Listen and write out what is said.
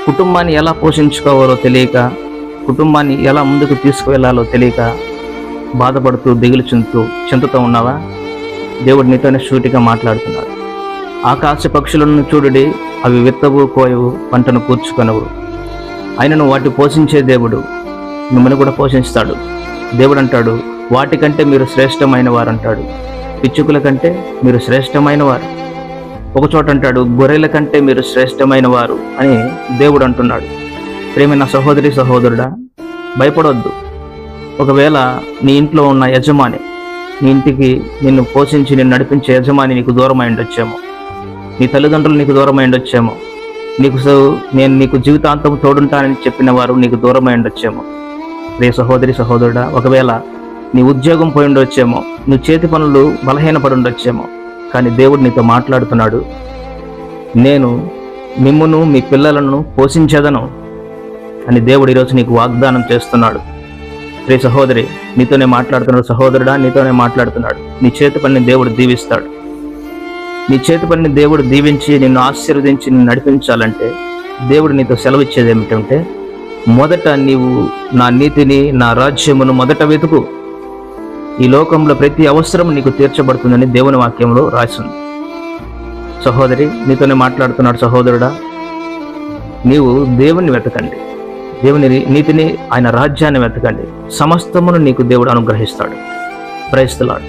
కుటుంబాన్ని ఎలా పోషించుకోవాలో తెలియక, కుటుంబాన్ని ఎలా ముందుకు తీసుకువెళ్లాలో తెలియక బాధపడుతూ దిగులు చెందుతూ ఉన్నావా? దేవుడు నీతోనే సూటిగా మాట్లాడుతున్నాడు. ఆకాశ పక్షులను చూడుడి, అవి విత్తవు, కోయవు, పంటను కూర్చుకొనవు, ఆయనను వాటి పోషించే దేవుడు మిమ్మల్ని కూడా పోషిస్తాడు. దేవుడు అంటాడు, వాటికంటే మీరు శ్రేష్టమైన వారు అంటాడు. పిచ్చుకల కంటే మీరు శ్రేష్టమైన వారు. ఒక చోట అంటాడు, గొర్రెల కంటే మీరు శ్రేష్టమైన వారు అని దేవుడు అంటున్నాడు. ప్రేమైన సహోదరి సహోదరుడా, భయపడొద్దు. ఒకవేళ నీ ఇంట్లో ఉన్న యజమాని, నీ ఇంటికి నిన్ను పోషించి నిన్ను నడిపించే యజమాని నీకు దూరమై ఉండొచ్చేమో, నీ తల్లిదండ్రులు నీకు దూరమై ఉండొచ్చేమో, నేను నీకు జీవితాంతం తోడుంటానని చెప్పిన వారు నీకు దూరమై ఉండొచ్చేమో. ప్రియ సహోదరి సహోదరుడా, ఒకవేళ నీ ఉద్యోగం పోయి ఉండొచ్చేమో, నువ్వు చేతి పనులు బలహీనపడి ఉండొచ్చేమో, కానీ దేవుడు నీతో మాట్లాడుతున్నాడు, నేను మిమ్మును మీ పిల్లలను పోషించేదను అని దేవుడు ఈరోజు నీకు వాగ్దానం చేస్తున్నాడు. ప్రియ సహోదరి, నీతోనే మాట్లాడుతున్నాడు. సహోదరుడా, నీతోనే మాట్లాడుతున్నాడు. నీ చేతి పనిని దేవుడు దీవిస్తాడు. నీ చేతి పనిని దేవుడు దీవించి నిన్ను ఆశీర్వదించి నిన్ను నడిపించాలంటే దేవుడు నీతో సెలవిచ్చేది ఏమిటంటే, మొదట నీవు నా నీతిని, నా రాజ్యమును మొదట వెతుకు, ఈ లోకంలో ప్రతి అవసరం నీకు తీర్చబడుతుందని దేవుని వాక్యంలో రాసింది. సహోదరి, నీతోనే మాట్లాడుతున్నాడు. సహోదరుడా, నీవు దేవుని వెతకండి, దేవుని నీతిని, ఆయన రాజ్యాన్ని వెతకండి, సమస్తమును నీకు దేవుడు అనుగ్రహిస్తాడు. Praise the lord.